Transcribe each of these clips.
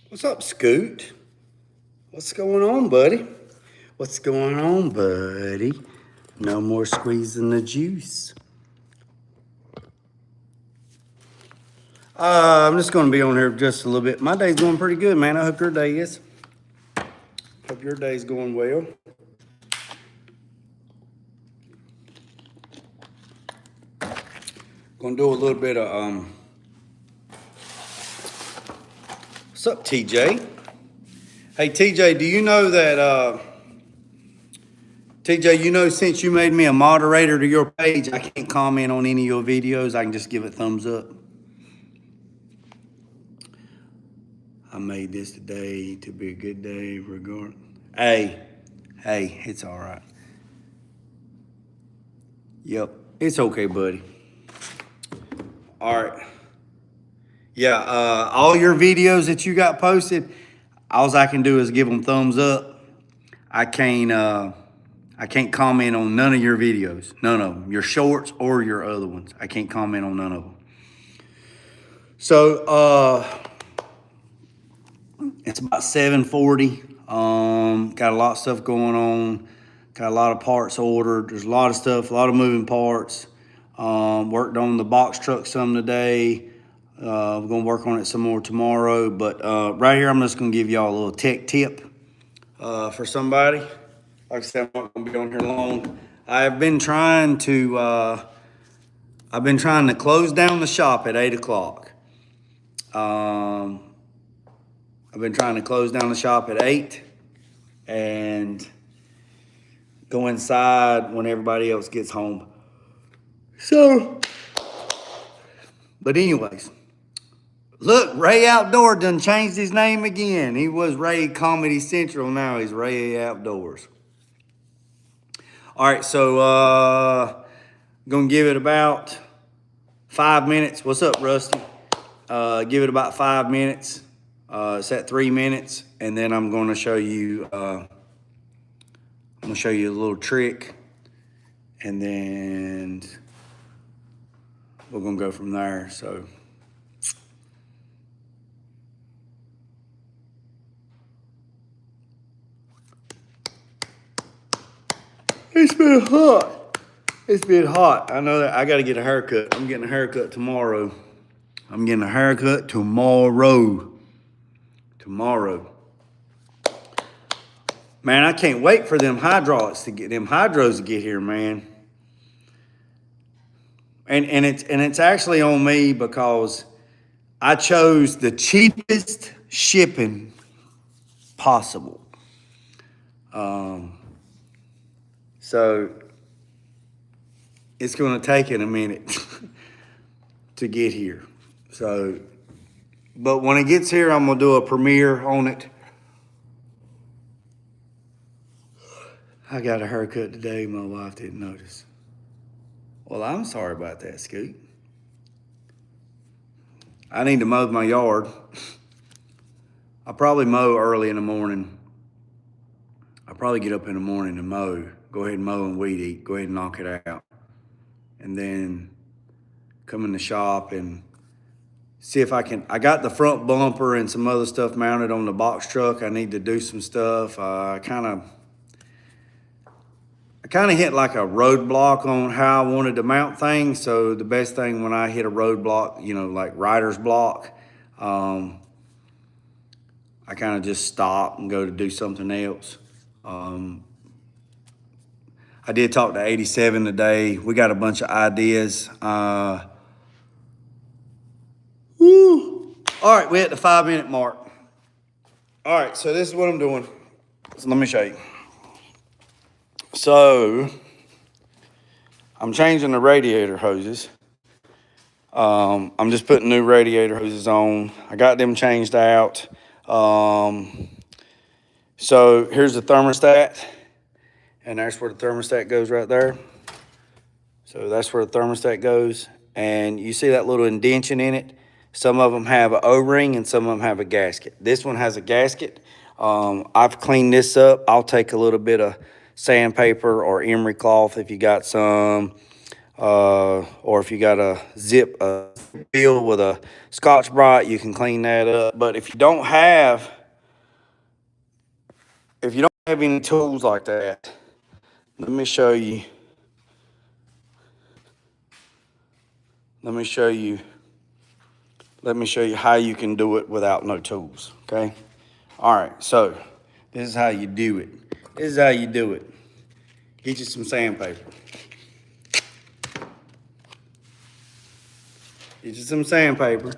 What's up, Scoot? What's going on, buddy? What's going on, buddy? No more squeezing the juice. I'm just going to be on here just a little bit. My day's going pretty good, man. I hope your day is. Hope your day's going well. Going to do a little bit of What's up, TJ? Hey, TJ, do you know that TJ, you know, since you made me a moderator to your page, I can't comment on any of your videos. I can just give it thumbs up. I made this today to be a good day, regard. Hey, it's all right. Yep, it's okay, buddy. All right. Yeah, all your videos that you got posted, all I can do is give them thumbs up. I can't comment on none of your videos, none of them, your shorts or your other ones. I can't comment on none of them. So, it's about 7:40. Got a lot of stuff going on. Got a lot of parts ordered. There's a lot of stuff, a lot of moving parts. Worked on the box truck some today. We're gonna work on it some more tomorrow. But right here, I'm just gonna give y'all a little tech tip for somebody. Like I said, I'm not gonna be on here long. I've been trying to close down the shop at 8 o'clock. I've been trying to close down the shop at 8 and go inside when everybody else gets home. So, but anyways, look, Ray Outdoor done changed his name again. He was Ray Comedy Central, now he's Ray Outdoors. All right, so gonna give it about 5 minutes. What's up, Rusty? Give it about 5 minutes. It's at 3 minutes, and then I'm going to show you. I'm going to show you a little trick, and then we're going to go from there. So, it's been hot. It's been hot. I know that I got to get a haircut. I'm getting a haircut tomorrow. Tomorrow. Man, I can't wait for them hydros to get here, man. And it's actually on me because I chose the cheapest shipping possible. So it's going to take it a minute to get here. So, but when it gets here, I'm going to do a premiere on it. I got a haircut today. My wife didn't notice. Well, I'm sorry about that, Scoot. I need to mow my yard. I probably mow early in the morning. I probably get up in the morning and mow. Go ahead and mow and weed eat. Go ahead and knock it out. And then come in the shop and see if I can. I got the front bumper and some other stuff mounted on the box truck. I need to do some stuff. I kind of hit like a roadblock on how I wanted to mount things. So the best thing when I hit a roadblock, you know, like writer's block, I kind of just stop and go to do something else. I did talk to 87 today. We got a bunch of ideas. Woo. All right, we're at the 5 minute mark. All right, so this is what I'm doing. So let me show you. So I'm changing the radiator hoses. I'm just putting new radiator hoses on. I got them changed out. So here's the thermostat, and that's where the thermostat goes right there. So that's where the thermostat goes. And you see that little indention in it? Some of them have an O-ring and some of them have a gasket. This one has a gasket. I've cleaned this up. I'll take a little bit of sandpaper or emery cloth if you got some. or if you got a zip seal with a Scotch-Brite, you can clean that up. But if you don't have any tools like that, let me show you. Let me show you how you can do it without no tools, okay? All right, so this is how you do it. This is how you do it. Get you some sandpaper. Get you some sandpaper,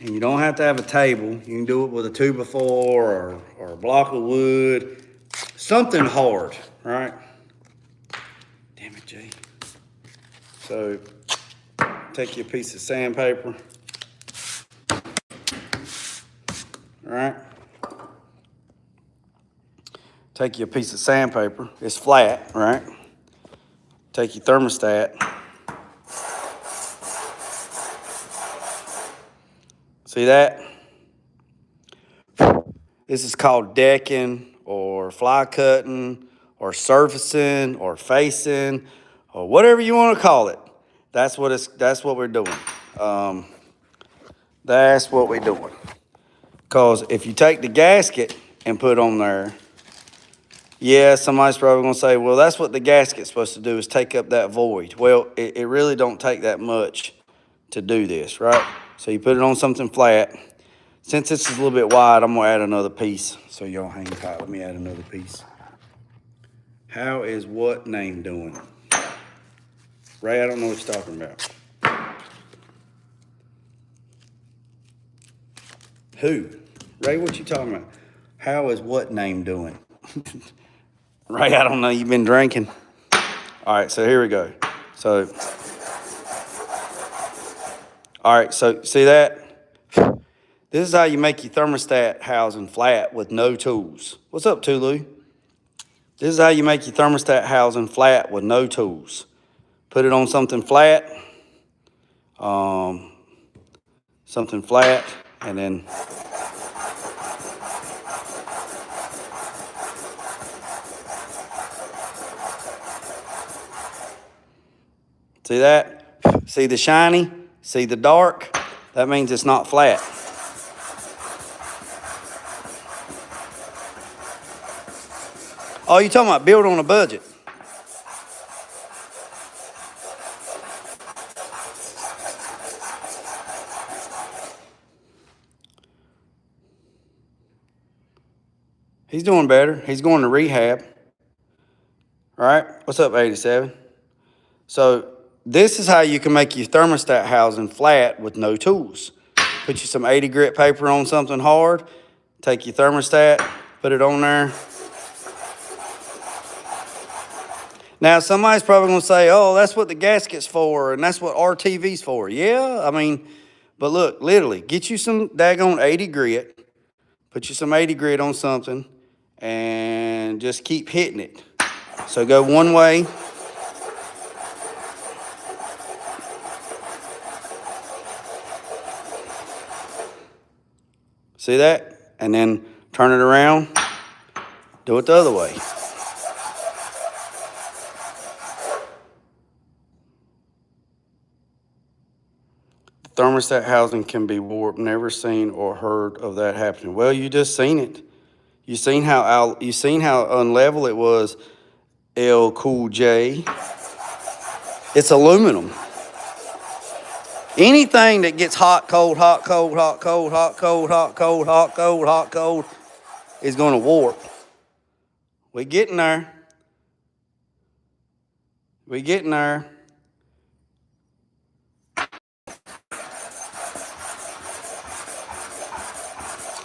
and you don't have to have a table. You can do it with a 2x4 or a block of wood, something hard, right? Damn it, Jay. So take your piece of sandpaper, all right? Take your piece of sandpaper. It's flat, right? Take your thermostat. See that? This is called decking or fly cutting or surfacing or facing or whatever you want to call it. That's what we're doing. That's what we're doing. Because if you take the gasket and put on there, yeah, somebody's probably going to say, well, that's what the gasket's supposed to do is take up that void. Well, it really don't take that much to do this, right? So you put it on something flat. Since this is a little bit wide, I'm going to add another piece. So y'all hang tight. Let me add another piece. How is what name doing? Ray, I don't know what you're talking about. Who? Ray, what you talking about? How is what name doing? Ray, I don't know. You've been drinking. All right, so here we go. So, all right, so see that? This is how you make your thermostat housing flat with no tools. What's up, Tulu? This is how you make your thermostat housing flat with no tools. Put it on something flat, and then see that? See the shiny? See the dark? That means it's not flat. Oh, you talking about build on a budget? He's doing better. He's going to rehab. All right. What's up, 87? So this is how you can make your thermostat housing flat with no tools. Put you some 80 grit paper on something hard. Take your thermostat, put it on there. Now, somebody's probably going to say, oh, that's what the gasket's for, and that's what RTV's for. Yeah, I mean, but look, literally, get you some daggone 80 grit, put you some 80 grit on something, and just keep hitting it. So go one way. See that? And then turn it around, do it the other way. Thermostat housing can be warped. Never seen or heard of that happening. Well, you just seen it. You seen how unlevel it was. L Cool J. It's aluminum. Anything that gets hot, cold, hot, cold, hot, cold, hot, cold, hot, cold, hot, cold, hot, cold is going to warp. We getting there. We getting there.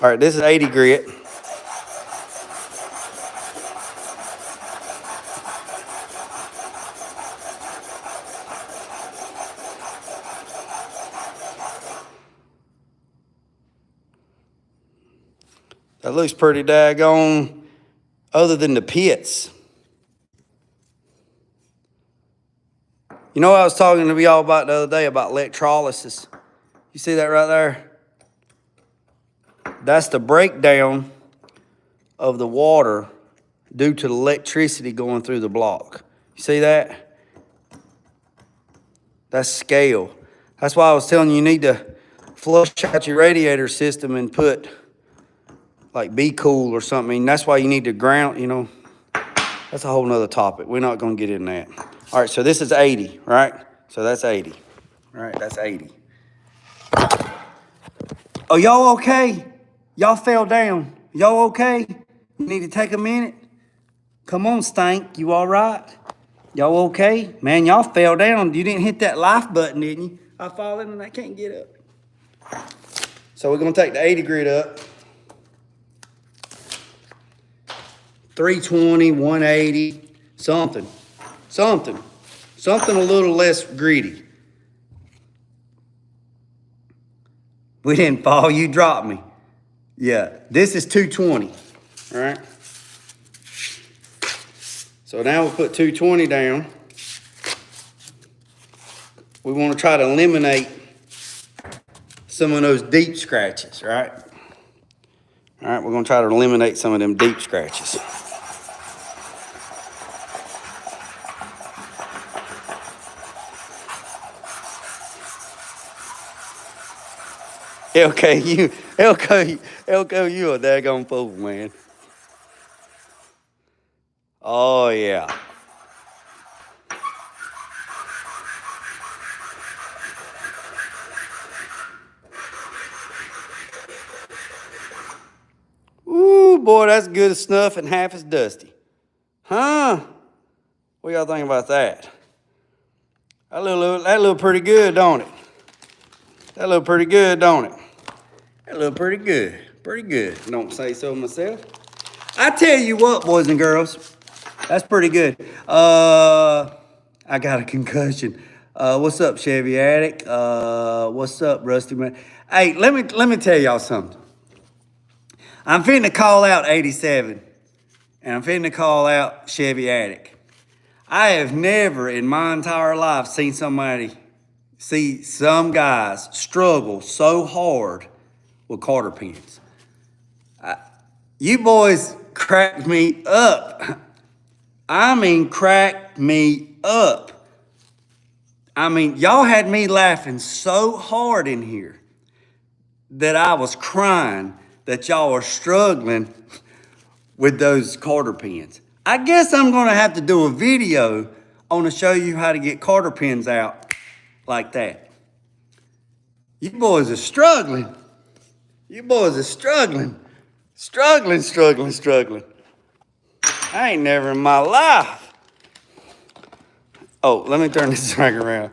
All right, this is 80 grit. That looks pretty daggone, other than the pits. You know what I was talking to y'all about the other day about electrolysis? You see that right there? That's the breakdown of the water due to the electricity going through the block. You see that? That's scale. That's why I was telling you, you need to flush out your radiator system and put like Be Cool or something. And that's why you need to ground, you know. That's a whole nother topic. We're not going to get in that. All right, so this is 80, right? So that's 80. All right, that's 80. Oh, y'all okay? Y'all fell down. Y'all okay? You need to take a minute? Come on, Stank. You all right? Y'all okay? Man, y'all fell down. You didn't hit that life button, didn't you? I fall in and I can't get up. So we're going to take the 80 grit up. 320, 180, something a little less greedy. We didn't fall, you dropped me. Yeah, this is 220, all right? So now we'll put 220 down. We want to try to eliminate some of those deep scratches, right? All right, we're going to try to eliminate some of them deep scratches. LK, you a daggone fool, man. Oh, yeah. Ooh, boy, that's good as snuff and half as dusty. Huh? What y'all think about that? That look pretty good, don't it? That look pretty good, don't it? That look pretty good. Pretty good. Don't say so myself. I tell you what, boys and girls, that's pretty good. I got a concussion. What's up, Chevy Attic? What's up, Rusty Man? Hey, let me tell y'all something. I'm finna call out 87, and I'm finna call out Chevy Attic. I have never in my entire life seen some guys struggle so hard with Carter pins. You boys cracked me up. I mean, cracked me up. I mean, y'all had me laughing so hard in here that I was crying that y'all are struggling with those Carter pins. I guess I'm going to have to do a video on to show you how to get Carter pins out like that. You boys are struggling. You boys are struggling. Struggling. I ain't never in my life. Oh, let me turn this back around.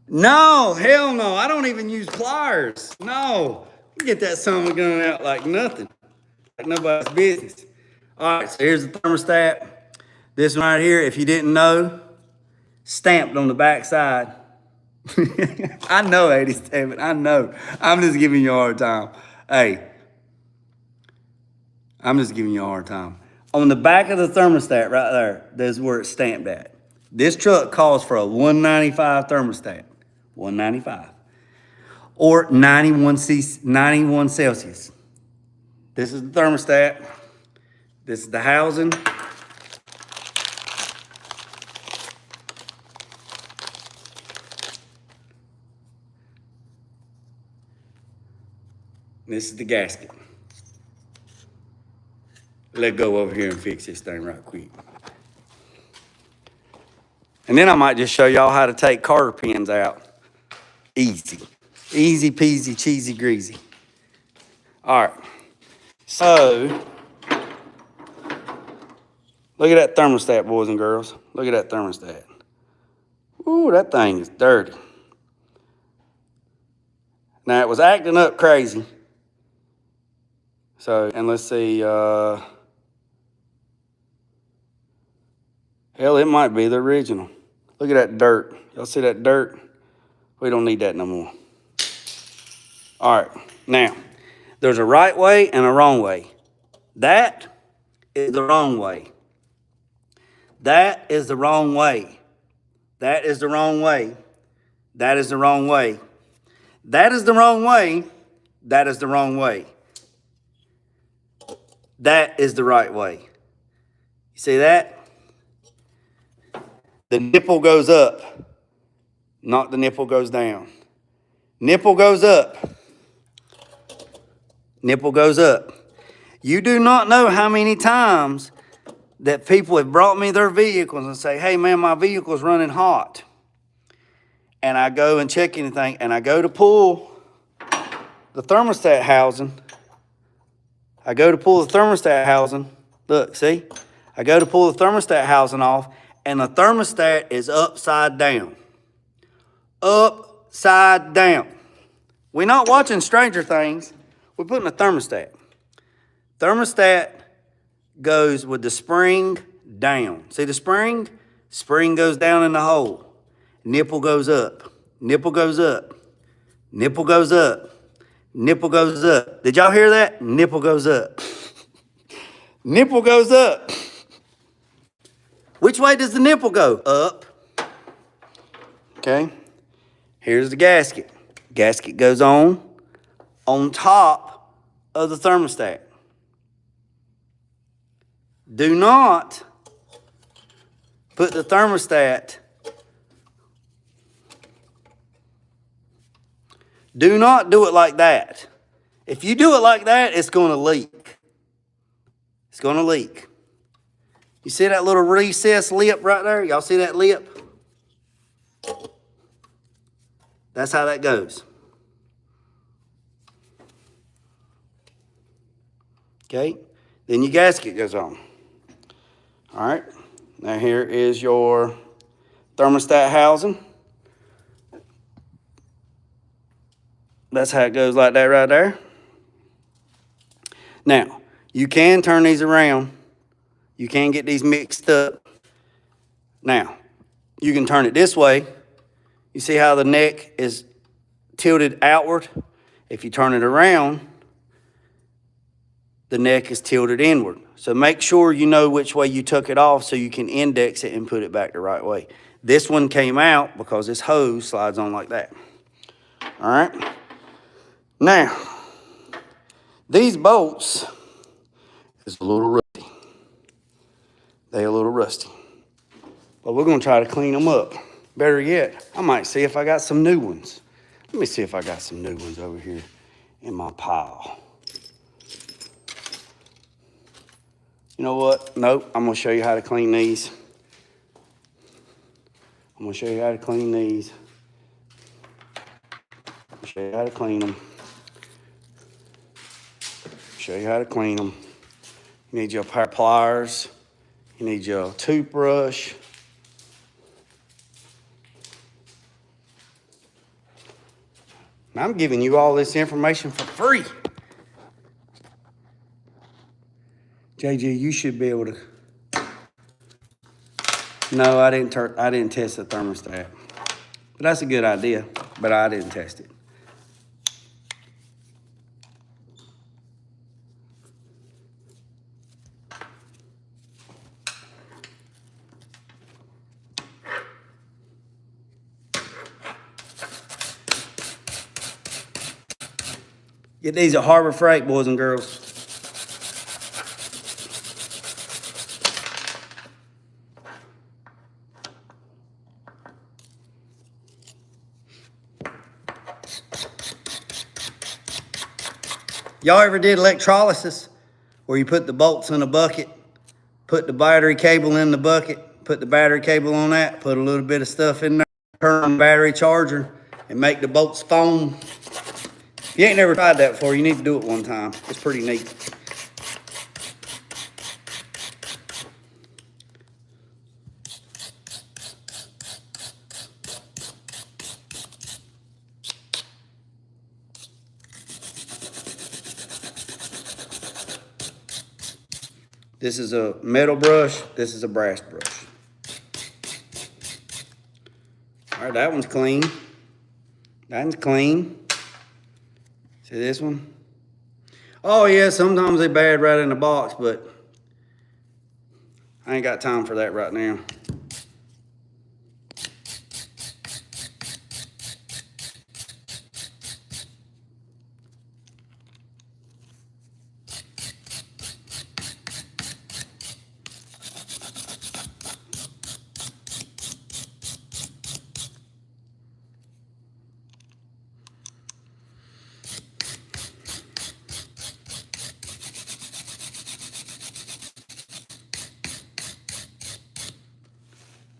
No, hell no. I don't even use pliers. No. Get that son of a gun out like nothing. Like nobody's business. All right, so here's the thermostat. This one right here, if you didn't know, stamped on the back side. I know, 87. I know. I'm just giving you a hard time. Hey, I'm just giving you a hard time. On the back of the thermostat right there, there's where it's stamped at. This truck calls for a 195 thermostat. 195. Or 91 Celsius. This is the thermostat. This is the housing. This is the gasket. Let go over here and fix this thing right quick. And then I might just show y'all how to take Carter pins out. Easy. Easy peasy, cheesy greasy. All right. So, look at that thermostat, boys and girls. Look at that thermostat. Ooh, that thing is dirty. Now, it was acting up crazy. So, and let's see, hell, it might be the original. Look at that dirt. Y'all see that dirt? We don't need that no more. All right, now, there's a right way and a wrong way. That is the wrong way. That is the wrong way. That is the wrong way. That is the wrong way. That is the wrong way. That is the wrong way. That is the right way. You see that? the nipple goes up, not the nipple goes down. Nipple goes up. Nipple goes up. You do not know how many times that people have brought me their vehicles and say, hey man, my vehicle's running hot. And I go and check anything, and I go to pull the thermostat housing. Look, see? I go to pull the thermostat housing off, and the thermostat is upside down. Upside down. We're not watching Stranger Things. We're putting a thermostat. Thermostat goes with the spring down. See the spring? Spring goes down in the hole. Nipple goes up. Nipple goes up. Nipple goes up. Nipple goes up. Did y'all hear that? Nipple goes up. Nipple goes up. Which way does the nipple go? Up. Okay. Here's the gasket. Gasket goes on top of the thermostat. Do not put the thermostat. Do not do it like that. If you do it like that, it's going to leak. It's going to leak. You see that little recessed lip right there? Y'all see that lip? That's how that goes. Okay? Then your gasket goes on. All right. Now here is your thermostat housing. That's how it goes, like that right there. Now, you can turn these around. You can get these mixed up. Now, you can turn it this way. You see how the neck is tilted outward? If you turn it around, the neck is tilted inward. So make sure you know which way you took it off so you can index it and put it back the right way. This one came out because this hose slides on like that. All right. Now, these bolts is a little rusty. They're a little rusty. But we're going to try to clean them up. Better yet, I might see if I got some new ones. Let me see if I got some new ones over here in my pile. You know what? Nope, I'm going to show you how to clean these. I'm going to show you how to clean these. I'll show you how to clean them. Show you how to clean them. You need your pair of pliers. You need your toothbrush. Now, I'm giving you all this information for free. JG, you should be able to. No, I didn't test the thermostat. But that's a good idea, but I didn't test it. Get these at Harbor Freight, boys and girls. Y'all ever did electrolysis where you put the bolts in a bucket, put the battery cable in the bucket, put the battery cable on that, put a little bit of stuff in there, turn on the battery charger, and make the bolts foam? If you ain't never tried that before, you need to do it one time. It's pretty neat. This is a metal brush. This is a brass brush. All right, that one's clean. That one's clean. See this one? Oh yeah, sometimes they're bad right in the box, but I ain't got time for that right now.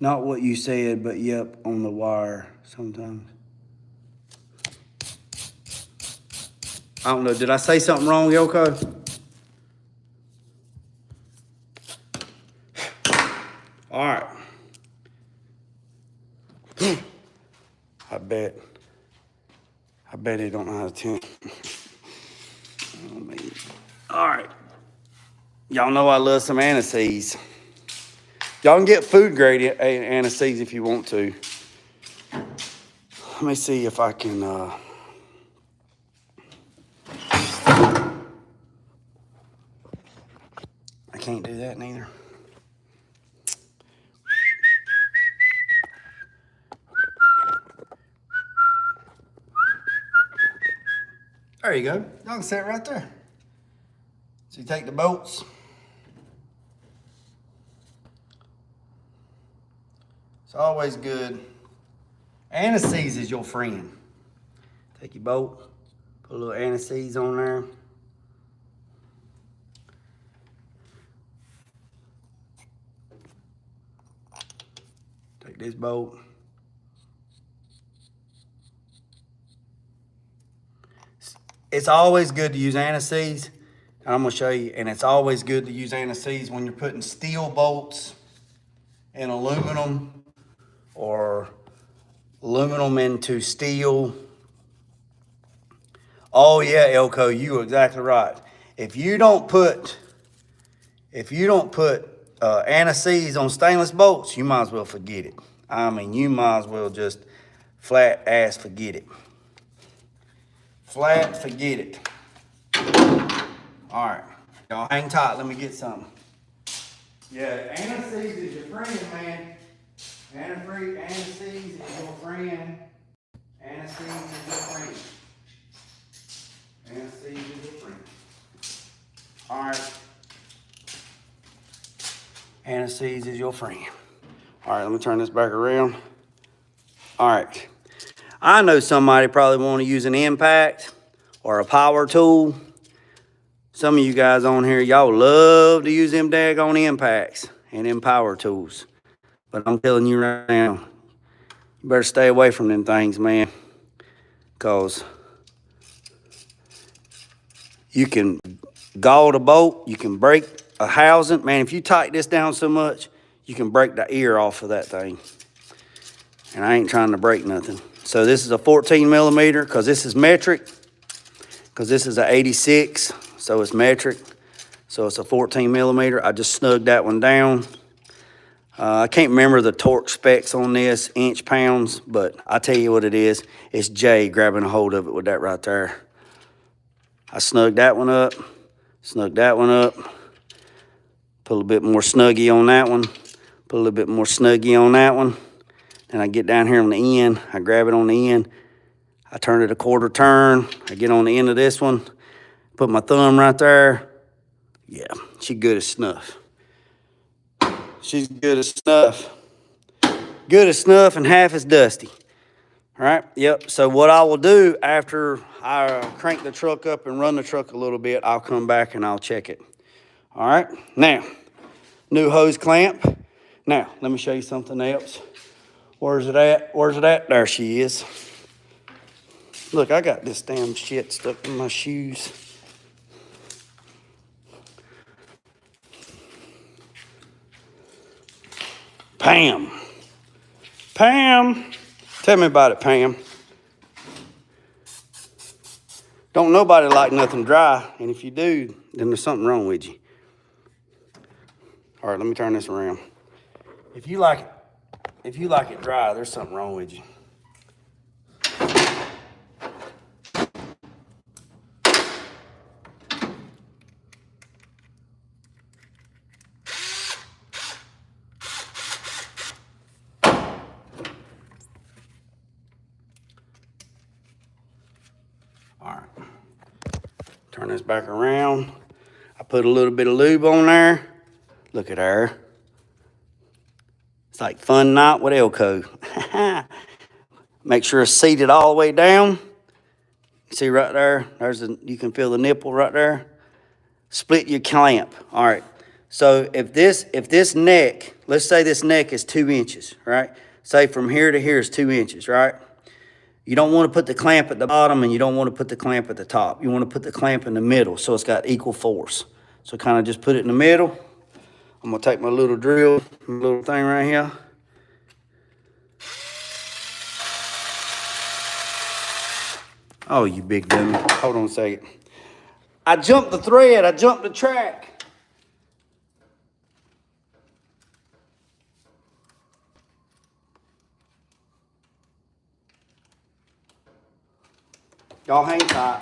Not what you said, but yep, on the wire sometimes. I don't know. Did I say something wrong, Yoko? All right. I bet they don't know how to tune. All right. Y'all know I love some anise. Y'all can get food grade anise if you want to. Let me see if I can. I can't do that neither. There you go. Y'all can sit right there. So you take the bolts. It's always good. Anise is your friend. Take your bolt, put a little anise on there. Take this bolt. It's always good to use anise. I'm gonna show you, and it's always good to use anise when you're putting steel bolts in aluminum or aluminum into steel. Oh yeah, Elko, you are exactly right. If you don't put anise on stainless bolts, you might as well forget it. I mean, you might as well just flat ass forget it. Flat forget it. All right, y'all hang tight. Let me get something. Yeah, anise is your friend, man. Anise is your friend. Anise is your friend. Anise is your friend. All right. Anise is your friend. All right, let me turn this back around. All right. I know somebody probably want to use an impact or a power tool. Some of you guys on here, y'all love to use them daggone impacts and them power tools. But I'm telling you right now, you better stay away from them things, man. Because you can gall the bolt, you can break a housing. Man, if you tighten this down so much, you can break the ear off of that thing. And I ain't trying to break nothing. So this is a 14 millimeter, because this is metric. Because this is an 86, so it's metric. So it's a 14 millimeter. I just snugged that one down. I can't remember the torque specs on this, inch pounds, but I tell you what it is. It's Jay grabbing a hold of it with that right there. I snugged that one up, snugged that one up. Put a little bit more snuggie on that one. Put a little bit more snuggie on that one. Then I get down here on the end. I grab it on the end. I turn it a quarter turn. I get on the end of this one. Put my thumb right there. Yeah, she good as snuff. She's good as snuff. Good as snuff and half as dusty. All right, yep. So what I will do after I crank the truck up and run the truck a little bit, I'll come back and I'll check it. All right, now, new hose clamp. Now, let me show you something else. Where's it at? Where's it at? There she is. Look, I got this damn shit stuck in my shoes. Pam. Pam. Tell me about it, Pam. Don't nobody like nothing dry, and if you do, then there's something wrong with you. All right, let me turn this around. If you like it dry, there's something wrong with you. All right, turn this back around. I put a little bit of lube on there. Look at her. It's like fun night with Elko. Make sure it's seated all the way down. See right there, you can feel the nipple right there. Split your clamp. All right, So if this neck, let's say this neck is 2 inches, right? Say from here to here is 2 inches, right? You don't want to put the clamp at the bottom and you don't want to put the clamp at the top. You want to put the clamp in the middle so it's got equal force. So kind of just put it in the middle. I'm going to take my little drill, my little thing right here. Oh, you big dummy. Hold on a second. I jumped the thread. I jumped the track. Y'all hang tight.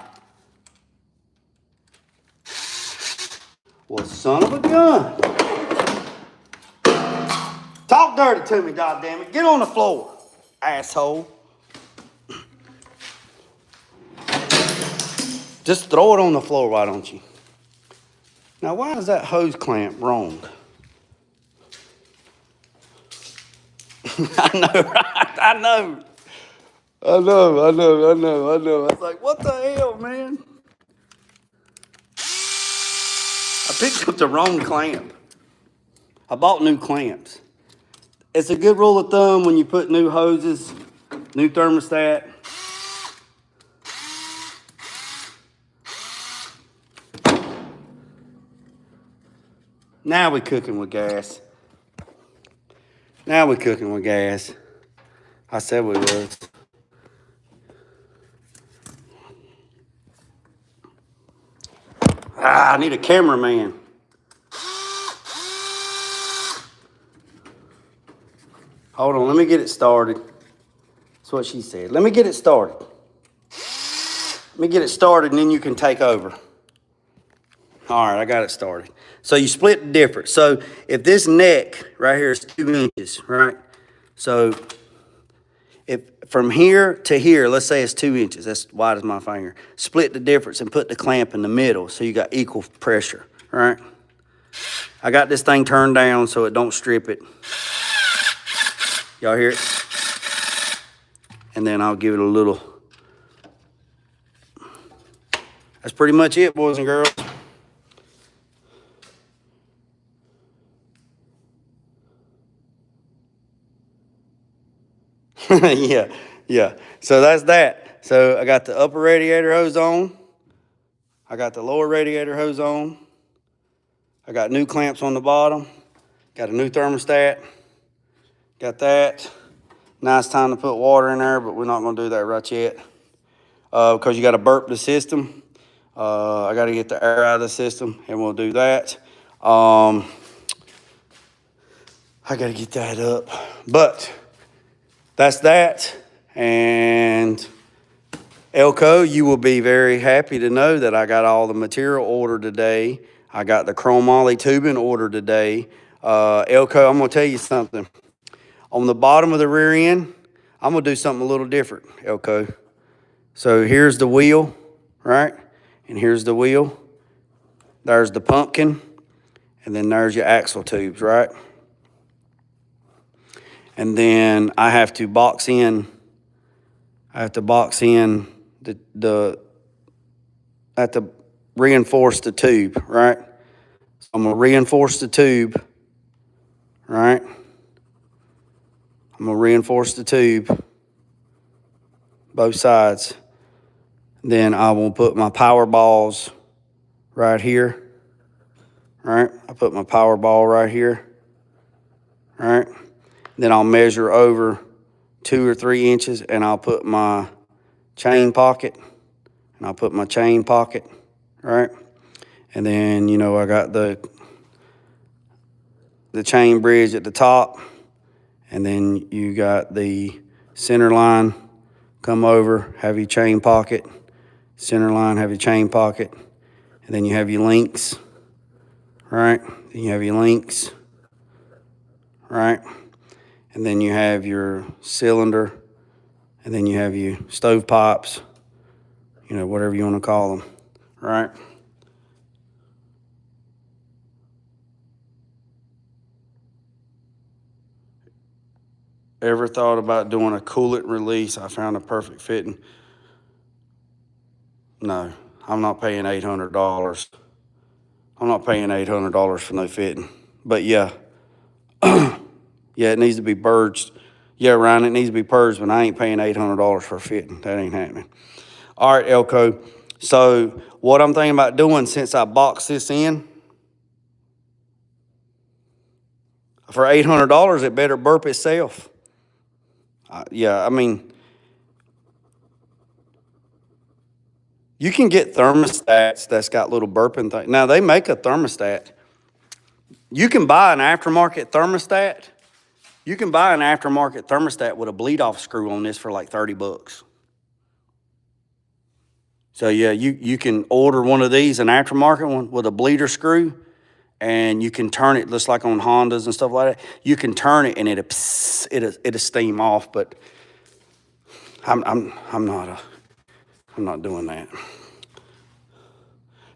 Well, son of a gun. Talk dirty to me, goddammit. Get on the floor, asshole. Just throw it on the floor, why don't you? Now, why is that hose clamp wrong? I know, right? I know. I was like, what the hell, man? I picked up the wrong clamp. I bought new clamps. It's a good rule of thumb when you put new hoses, new thermostat. Now we're cooking with gas. Now we're cooking with gas. I said we was. I need a cameraman. Hold on, let me get it started. That's what she said. Let me get it started. Let me get it started and then you can take over. All right, I got it started. So you split the difference. So if this neck right here is 2 inches, right? So if from here to here, let's say it's 2 inches, that's wide as my finger. Split the difference and put the clamp in the middle so you got equal pressure, right? I got this thing turned down so it don't strip it. Y'all hear it? And then I'll give it a little. That's pretty much it, boys and girls. Yeah. So that's that. So I got the upper radiator hose on. I got the lower radiator hose on. I got new clamps on the bottom. Got a new thermostat. Got that. Now it's time to put water in there, but we're not going to do that right yet. Because you got to burp the system. I got to get the air out of the system, and we'll do that. I got to get that up. But that's that. And Elko, you will be very happy to know that I got all the material ordered today. I got the chromoly tubing ordered today. Elko, I'm going to tell you something. On the bottom of the rear end, I'm going to do something a little different, Elko. So here's the wheel, right? And here's the wheel. There's the pumpkin. And then there's your axle tubes, right? And then I have to box in the I have to reinforce the tube, right? So I'm going to reinforce the tube, right? I'm going to reinforce the tube, both sides. Then I will put my power balls right here, right? I put my power ball right here, right? Then I'll measure over 2 or 3 inches and I'll put my chain pocket, and I'll put my chain pocket, right? And then, you know, I got the chain bridge at the top, and then you got the center line come over, have your chain pocket, center line, have your chain pocket, and then you have your links, right? Then you have your links, right? And then you have your cylinder, and then you have your stovepipes, you know, whatever you want to call them, right? Ever thought about doing a coolant release? I found a perfect fitting. No, I'm not paying $800 I'm not paying $800 for no fitting. But yeah, yeah, it needs to be purged. Yeah, Ryan, it needs to be purged, but I ain't paying $800 for a fitting. That ain't happening. All right, Elko. So what I'm thinking about doing since I boxed this in, for $800, it better burp itself. Yeah, I mean, you can get thermostats that's got little burping things. Now, they make a thermostat. You can buy an aftermarket thermostat. You can buy an aftermarket thermostat with a bleed-off screw on this for like $30. So, yeah, you can order one of these, an aftermarket one with a bleeder screw, and you can turn it just like on Hondas and stuff like that. You can turn it and it'll steam off, but I'm not doing that.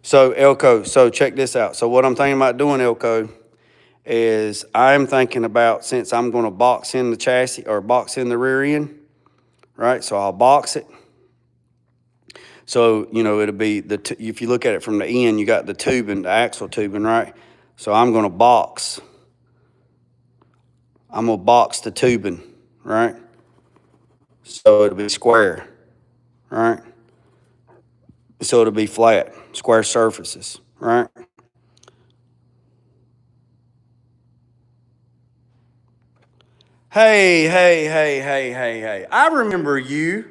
So Elko, so check this out. So what I'm thinking about doing, Elko, is I'm thinking about, since I'm going to box in the chassis or box in the rear end, right? So I'll box it. So, you know, it'll be if you look at it from the end, you got the tubing, the axle tubing, right? So I'm going to box. I'm going to box the tubing, right? So it'll be square, right? So it'll be flat, square surfaces, right? Hey. I remember you.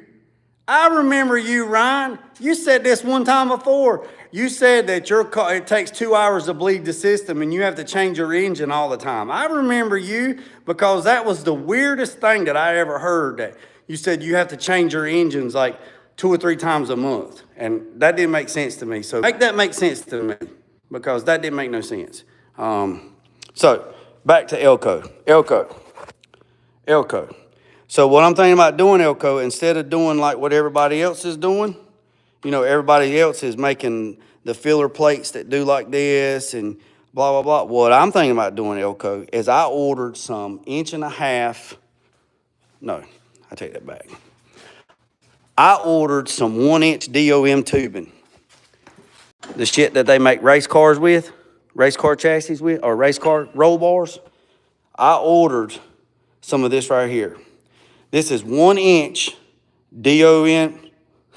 Ryan. You said this one time before. You said that your car, it takes 2 hours to bleed the system and you have to change your engine all the time. I remember you because that was the weirdest thing that I ever heard, that you said you have to change your engines like 2 or 3 times a month. And that didn't make sense to me. So make that make sense to me, because that didn't make no sense. So back to Elko. So what I'm thinking about doing, Elko, instead of doing like what everybody else is doing, you know, everybody else is making the filler plates that do like this and blah, blah, blah. What I'm thinking about doing, Elko, is I ordered some 1.5 inch. No, I take that back. I ordered some 1-inch DOM tubing. The shit that they make race car chassis with, or race car roll bars. I ordered some of this right here. This is 1-inch DOM.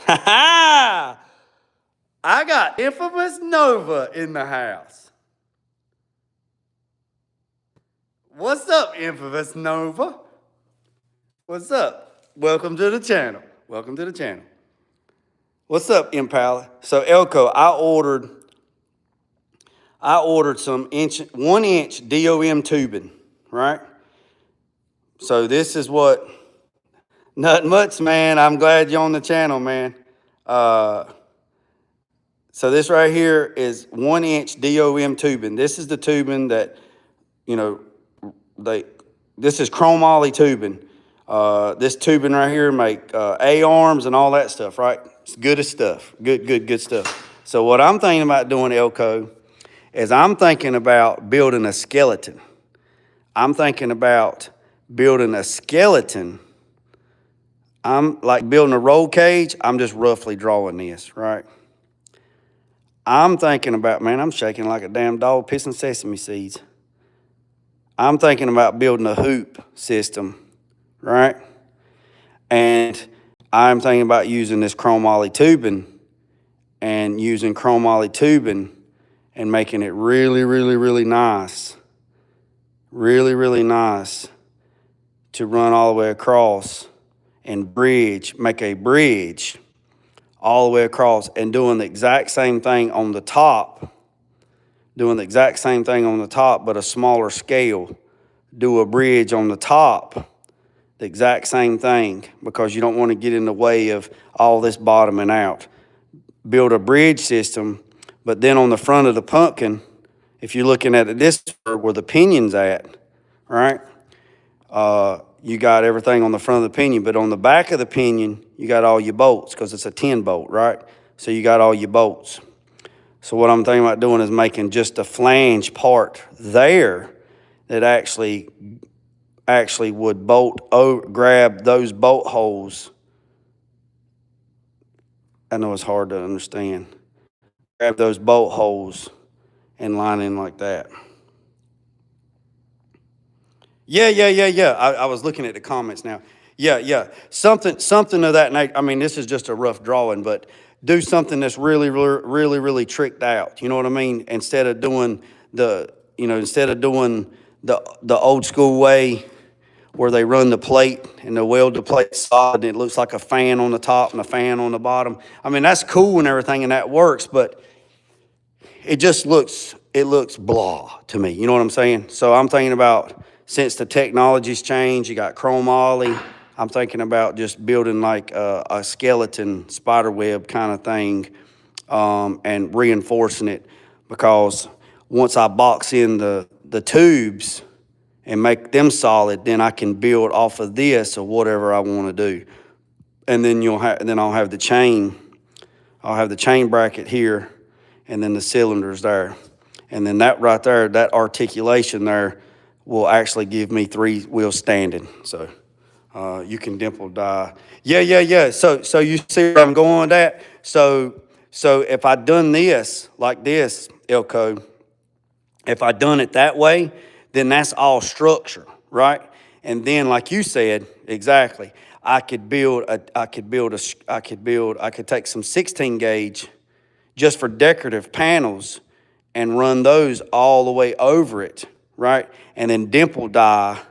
Ha ha! I got Infamous Nova in the house. What's up, Infamous Nova? What's up? Welcome to the channel. What's up, Impala? So Elko, I ordered some 1-inch DOM tubing, right? So this is what, not much, man. I'm glad you're on the channel, man. So this right here is 1-inch DOM tubing. This is the tubing that, you know, this is chromoly tubing. This tubing right here make A-arms and all that stuff, right? It's good stuff. Good stuff. So what I'm thinking about doing, Elko, is I'm thinking about building a skeleton. I'm like building a roll cage. I'm just roughly drawing this, right? I'm thinking about, man, I'm shaking like a damn dog pissing sesame seeds. I'm thinking about building a hoop system, right? And I'm thinking about using this chromoly tubing and making it really nice. Really nice to run all the way across and make a bridge all the way across, and doing the exact same thing on the top. But a smaller scale. Do a bridge on the top, the exact same thing, because you don't want to get in the way of all this bottoming out. Build a bridge system, but then on the front of the pumpkin, if you're looking at it this where the pinion's at, right? You got everything on the front of the pinion, but on the back of the pinion, you got all your bolts, because it's a 10 bolt, right? So you got all your bolts. So what I'm thinking about doing is making just a flange part there that actually would grab those bolt holes. I know it's hard to understand. Grab those bolt holes and line in like that. Yeah. I was looking at the comments now. Yeah. Something of that nature. I mean, this is just a rough drawing, but do something that's really tricked out. You know what I mean? Instead of doing the old school way where they run the plate and they weld the plate solid and it looks like a fan on the top and a fan on the bottom. I mean, that's cool and everything and that works, but it looks blah to me. You know what I'm saying? So I'm thinking about, since the technology's changed, you got chrome ollie. I'm thinking about just building like a skeleton spider web kind of thing, and reinforcing it, because once I box in the tubes and make them solid, then I can build off of this or whatever I want to do. And then I'll have the chain. I'll have the chain bracket here, and then the cylinders there. And then that right there, that articulation there, will actually give me 3 wheels standing. So you can dimple die. Yeah. So you see where I'm going with that? So if I done this like this, Elko, if I done it that way, then that's all structure, right? And then, like you said, exactly, I could take some 16 gauge just for decorative panels and run those all the way over it, right? And then dimple die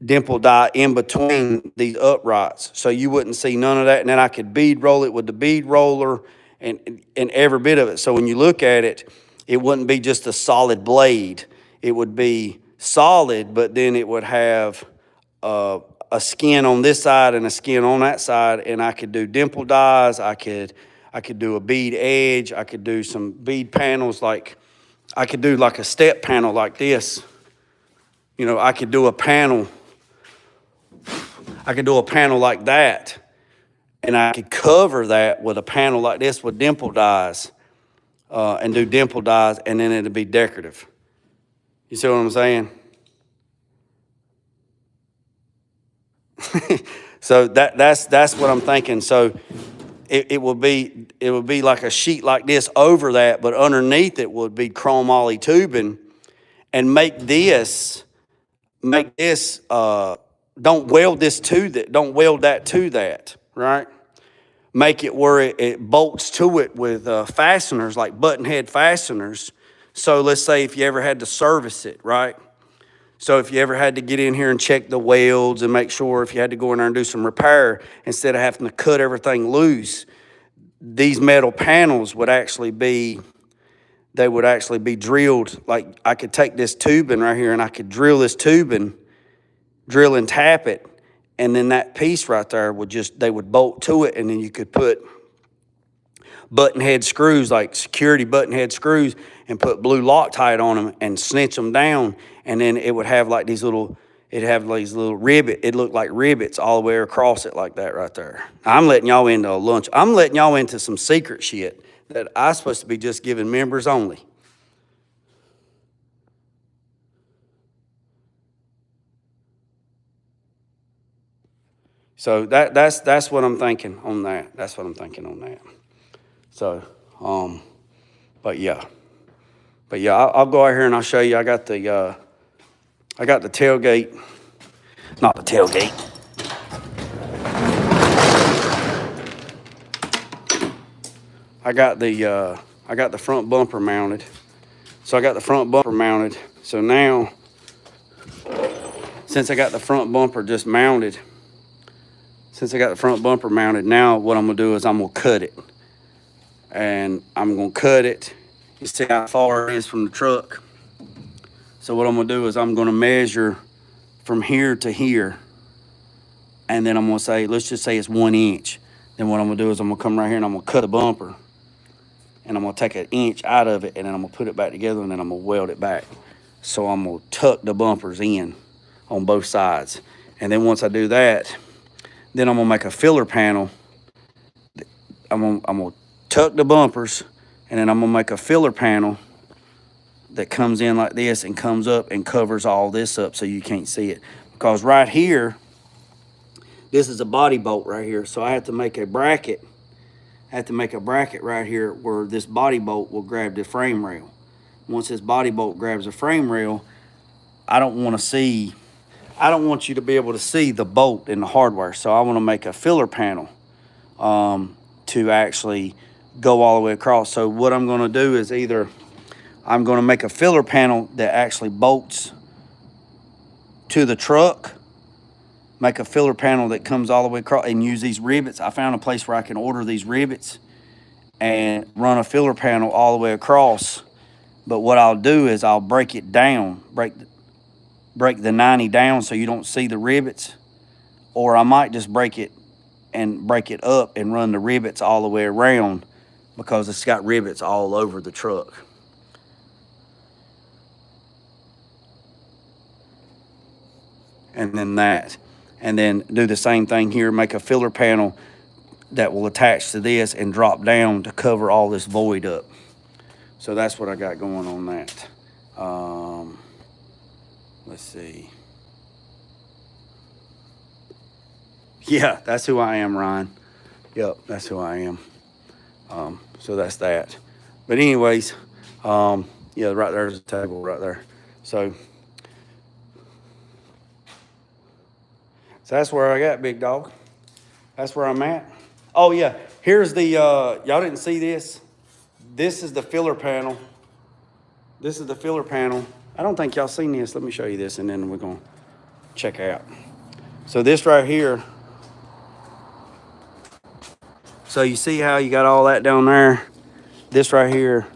in between these uprights, so you wouldn't see none of that. And then I could bead roll it with the bead roller and every bit of it. So when you look at it, it wouldn't be just a solid blade. It would be solid, but then it would have a skin on this side and a skin on that side. And I could do dimple dies. I could do a bead edge. I could do some bead panels, like I could do like a step panel like this. You know, I could do a panel like that, and I could cover that with a panel like this with dimple dies, and do dimple dies, and then it'd be decorative. You see what I'm saying? So that's what I'm thinking. So it would be like a sheet like this over that, but underneath it would be chrome ollie tubing, and make this don't weld that to that, right? Make it where it bolts to it with fasteners, like button head fasteners. So let's say if you ever had to service it, right? So if you ever had to get in here and check the welds and make sure, if you had to go in there and do some repair, instead of having to cut everything loose, these metal panels would actually be drilled. Like I could take this tubing right here and I could drill this tubing, drill and tap it, and then that piece right there they would bolt to it, and then you could put button head screws, like security button head screws, and put blue Loctite on them and cinch them down, and then it would have like these little ribbit. It looked like rivets all the way across it like that right there. I'm letting y'all into a lunch. I'm letting y'all into some secret shit that I'm supposed to be just giving members only. So that's what I'm thinking on that. That's what I'm thinking on that. So, but yeah, I'll go out here and I'll show you. I got the tailgate, not the tailgate. I got the front bumper mounted. So I got the front bumper mounted. So now, since I got the front bumper just mounted, now what I'm gonna do is I'm gonna cut it. And I'm gonna cut it. You see how far it is from the truck. So what I'm gonna do is I'm gonna measure from here to here. And then I'm gonna say, let's just say it's 1 inch. Then what I'm gonna do is I'm gonna come right here and I'm gonna cut a bumper. And I'm gonna take 1 inch out of it, and then I'm gonna put it back together, and then I'm gonna weld it back. So I'm gonna tuck the bumpers in on both sides. And then once I do that, then I'm gonna make a filler panel. I'm gonna tuck the bumpers, and then I'm gonna make a filler panel that comes in like this and comes up and covers all this up so you can't see it. Because right here, this is a body bolt right here. So I have to make a bracket. Right here where this body bolt will grab the frame rail. once this body bolt grabs the frame rail, I don't want you to be able to see the bolt in the hardware. So I want to make a filler panel to actually go all the way across. So what I'm going to do is either I'm going to make a filler panel that actually bolts to the truck, make a filler panel that comes all the way across, and use these rivets. I found a place where I can order these rivets and run a filler panel all the way across. But what I'll do is I'll break it down, break the 90 down so you don't see the rivets, or I might just break it up and run the rivets all the way around, because it's got rivets all over the truck. And then do the same thing here, make a filler panel that will attach to this and drop down to cover all this void up. So that's what I got going on that. Let's see. Yeah, that's who I am, Ryan. Yep, that's who I am. So that's that. But anyways, yeah, right there's a table right there. So that's where I got, big dog. That's where I'm at. Oh yeah, here's the, y'all didn't see this. This is the filler panel. This is the filler panel. I don't think y'all seen this. Let me show you this, and then we're gonna check out. So this right here. So you see how you got all that down there? This right here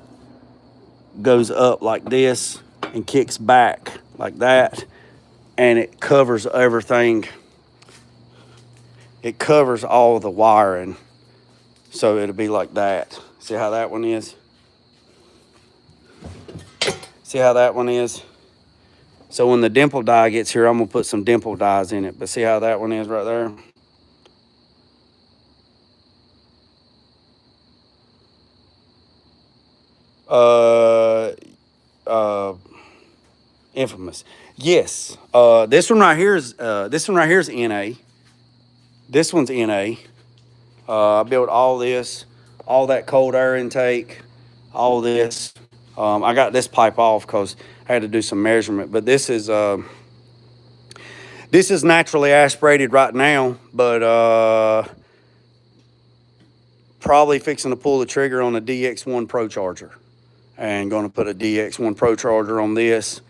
goes up like this and kicks back like that, and it covers everything. It covers all the wiring. So it'll be like that. See how that one is? See how that one is? So when the dimple die gets here, I'm gonna put some dimple dies in it. But see how that one is right there? Infamous. Yes. This one right here is NA. This one's NA. I built all this, all that cold air intake, all this. I got this pipe off because I had to do some measurement, but this is naturally aspirated right now, but probably fixing to pull the trigger on the DX1 Pro Charger, and going to put a DX1 Pro Charger on this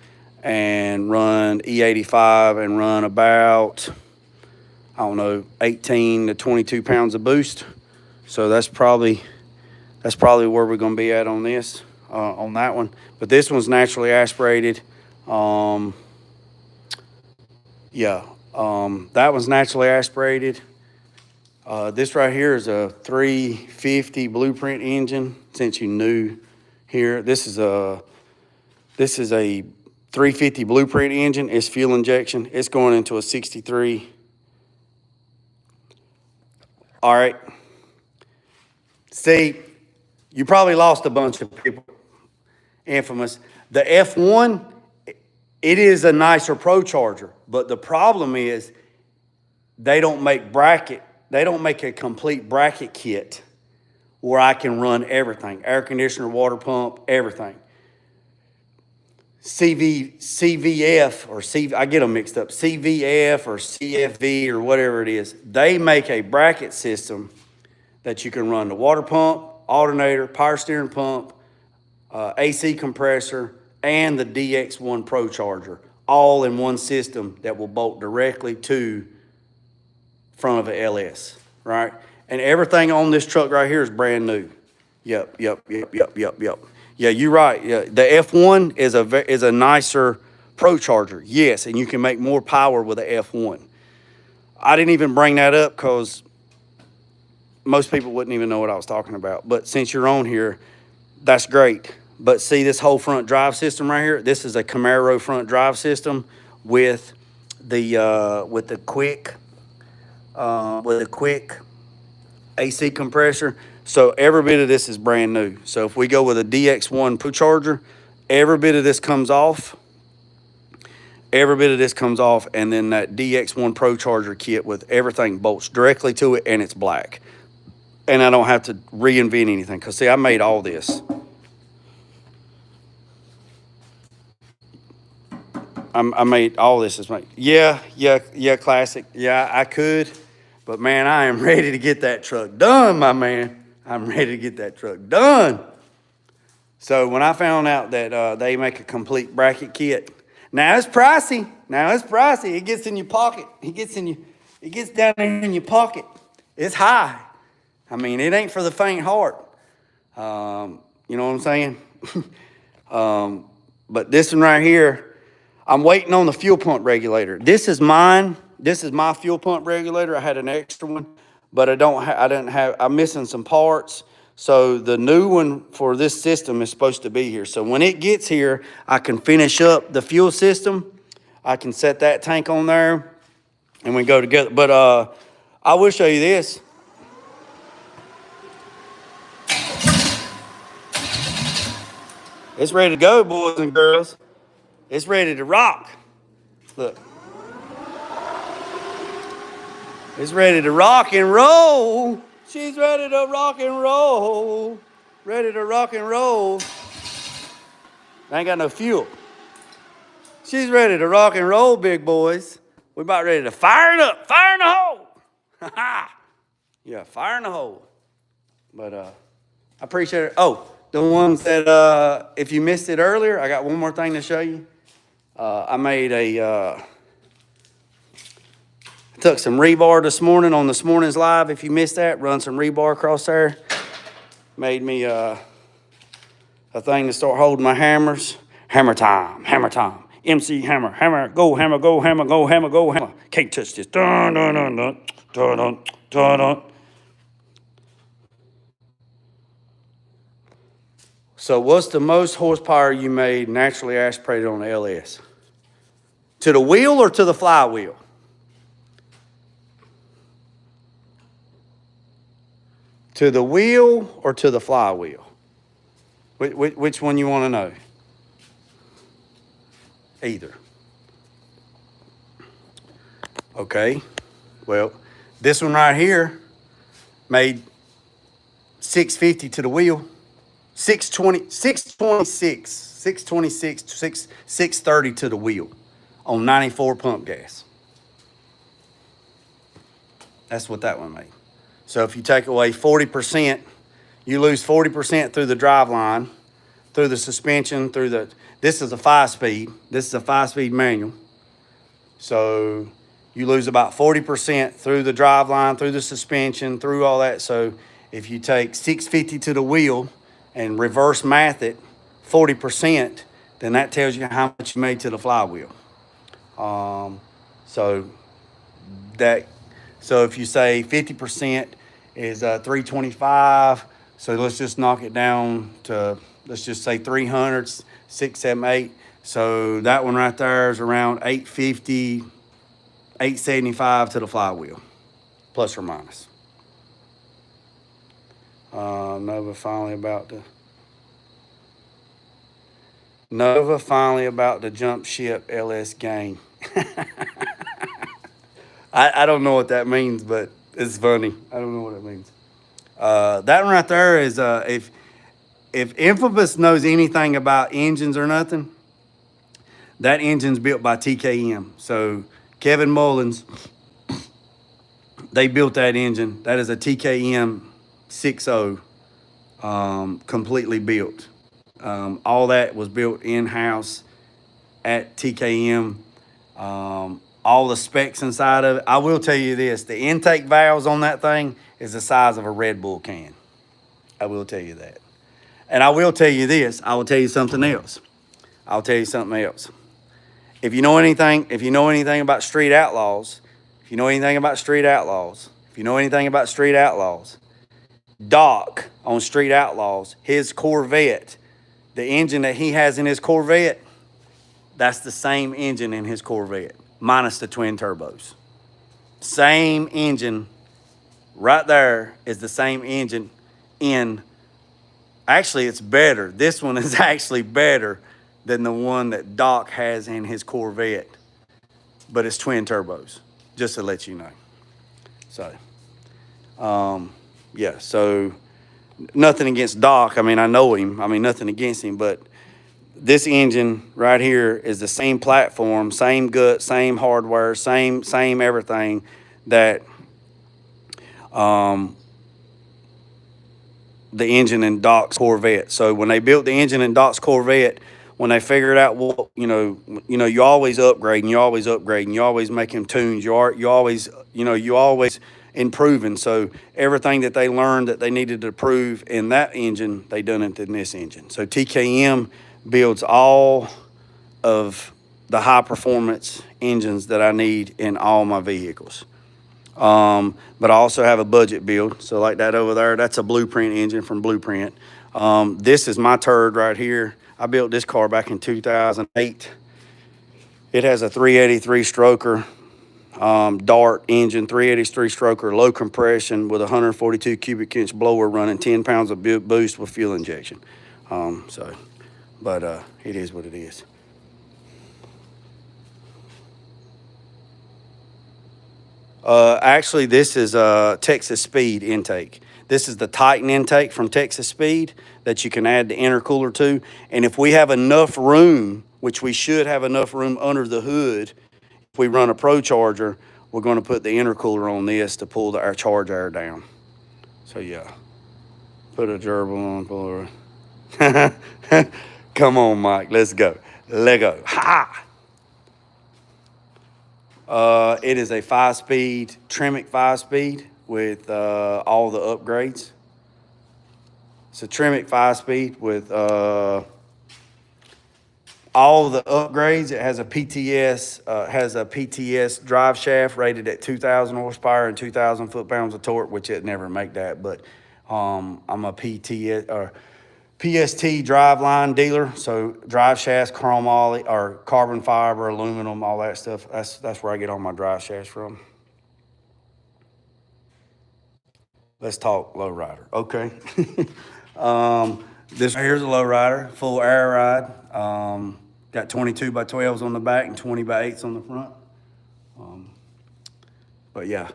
and run E85 and run about, I don't know, 18 to 22 pounds of boost. So that's probably where we're going to be at on this, on that one. But this one's naturally aspirated. That one's naturally aspirated. This right here is a 350 blueprint engine. Since you new here, this is a 350 blueprint engine. It's fuel injection. It's going into a 63. All right. See, you probably lost a bunch of people. Infamous. The F1, it is a nicer Pro Charger, but the problem is they don't make a complete bracket kit where I can run everything. Air conditioner, water pump, everything. CVF or I get them mixed up. CVF or CFV or whatever it is. They make a bracket system that you can run the water pump, alternator, power steering pump, AC compressor, and the DX1 Pro Charger, all in one system that will bolt directly to front of a LS, right? And everything on this truck right here is brand new. Yep. Yeah, you're right. Yeah, the F1 is a nicer Pro Charger, yes, and you can make more power with the F1. I didn't even bring that up because most people wouldn't even know what I was talking about. But since you're on here, that's great. But see this whole front drive system right here? This is a Camaro front drive system with the quick AC compressor. So every bit of this is brand new. So if we go with a DX1 Pro Charger, every bit of this comes off. Every bit of this comes off, and then that DX1 Pro Charger kit with everything bolts directly to it, and it's black. And I don't have to reinvent anything, because see, I made all this. I made all this is made. Yeah, classic. Yeah, I could, but man, I am ready to get that truck done, my man. I'm ready to get that truck done. So when I found out that they make a complete bracket kit, now it's pricey. It gets in your pocket. It gets down in your pocket. It's high. I mean, it ain't for the faint heart. You know what I'm saying? But this one right here, I'm waiting on the fuel pump regulator. This is mine. This is my fuel pump regulator. I had an extra one, but I'm missing some parts. So the new one for this system is supposed to be here. So when it gets here, I can finish up the fuel system. I can set that tank on there and we go together. But I will show you this. It's ready to go, boys and girls. It's ready to rock. Look. It's ready to rock and roll. She's ready to rock and roll. Ready to rock and roll. I ain't got no fuel. She's ready to rock and roll, big boys. We're about ready to fire it up. Fire in the hole. Ha ha. Yeah, fire in the hole. But I appreciate it. Oh, the ones that if you missed it earlier, I got one more thing to show you. I made took some rebar this morning on this morning's live. If you missed that, run some rebar across there. Made me a thing to start holding my hammers. Hammer time. MC hammer, go hammer, go hammer, go hammer, go hammer. Can't touch this. Dun, dun, dun, dun, dun, dun, dun, dun. So what's the most horsepower you made naturally aspirated on the LS? To the wheel or to the flywheel? To the wheel or to the flywheel? Which one you want to know? Either. Okay. Well, this one right here made 650 to the wheel. 626, 630 to the wheel on 94 pump gas. That's what that one made. So if you take away 40%, you lose 40% through the drive line, through the suspension, this is a 5-speed. This is a 5-speed manual. So you lose about 40% through the drive line, through the suspension, through all that. So if you take 650 to the wheel and reverse math it, 40%, then that tells you how much you made to the flywheel. So if you say 50% is 325, so let's just knock it down to, let's just say 300, 6, 7, 8. So that one right there is around 850, 875 to the flywheel, plus or minus. Nova finally about to jump ship LS gang. I don't know what that means, but it's funny. I don't know what it means. That one right there is if Infamous knows anything about engines or nothing, that engine's built by TKM. So Kevin Mullins, they built that engine. That is a TKM 6.0, completely built. All that was built in-house at TKM. All the specs inside of it. I will tell you this, the intake valves on that thing is the size of a Red Bull can. I will tell you that. And I will tell you this, I will tell you something else. If you know anything about Street Outlaws, Doc on Street Outlaws, his Corvette, the engine that he has in his Corvette, that's the same engine in his Corvette, minus the twin turbos. Same engine right there is the same engine in, actually it's better. This one is actually better than the one that Doc has in his Corvette, but it's twin turbos, just to let you know. So, so nothing against Doc. I mean, I know him. I mean, nothing against him, but this engine right here is the same platform, same gut, same hardware, same everything that the engine in Doc's Corvette. So when they built the engine in Doc's Corvette, when they figured out what you always upgrading, you always upgrading, you always making tunes, you always improving. So everything that they learned that they needed to prove in that engine, they done it in this engine. So TKM builds all of the high performance engines that I need in all my vehicles. But I also have a budget build. So like that over there, that's a Blueprint engine from Blueprint. This is my turd right here. I built this car back in 2008. It has a 383 stroker, Dart engine, 383 stroker, low compression with a 142 cubic inch blower running 10 pounds of boost with fuel injection. But it is what it is. Actually, this is Texas Speed intake. This is the Titan intake from Texas Speed that you can add the intercooler to. And if we have enough room, which we should have enough room under the hood, if we run a Pro Charger, we're going to put the intercooler on this to pull our charge air down. So yeah, put a gerbil on, pull her. Come on, Mike, let's go. Lego. Ha! It is a 5-speed, Tremec 5-speed with all the upgrades. It's a Tremec 5-speed with all the upgrades. It has a PTS drive shaft rated at 2,000 horsepower and 2,000 foot-pounds of torque, which it never make that, but I'm a PST driveline dealer, so drive shafts, chromoly or carbon fiber, aluminum, all that stuff. That's where I get all my drive shafts from. Let's talk lowrider. Okay. This here's a lowrider, full air ride. Got 22 by 12s on the back and 20 by 8s on the front. But yeah,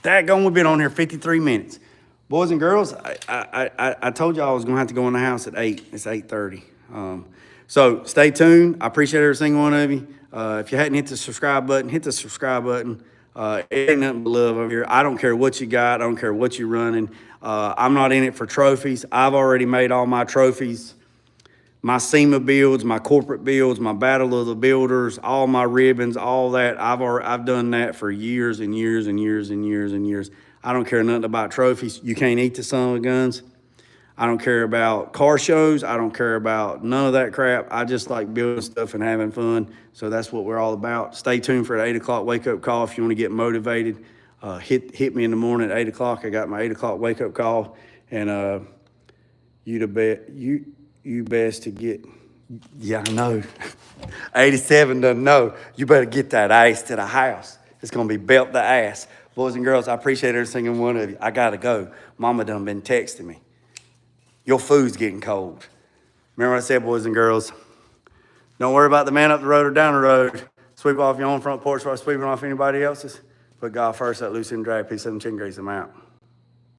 we've been on here 53 minutes. Boys and girls, I told y'all I was gonna have to go in the house at 8. It's 8:30. So stay tuned. I appreciate every single one of you. If you hadn't hit the subscribe button, hit the subscribe button. It ain't nothing but love over here. I don't care what you got. I don't care what you're running. I'm not in it for trophies. I've already made all my trophies. My SEMA builds, my corporate builds, my Battle of the Builders, all my ribbons, all that. I've done that for years and years and years and years and years. I don't care nothing about trophies. You can't eat the son of a guns. I don't care about car shows. I don't care about none of that crap. I just like building stuff and having fun. So that's what we're all about. Stay tuned for the 8 o'clock wake-up call if you want to get motivated. Hit me in the morning at 8 o'clock. I got my 8 o'clock wake-up call. And you best to get, yeah, I know. 87 doesn't know. You better get that ice to the house. It's going to be belt the ass. Boys and girls, I appreciate every single one of you. I got to go. Mama done been texting me. Your food's getting cold. Remember what I said, boys and girls? Don't worry about the man up the road or down the road. Sweep off your own front porch while sweeping off anybody else's. Put God first, that loose and drag. Peace, 7 chicken grease, I'm out.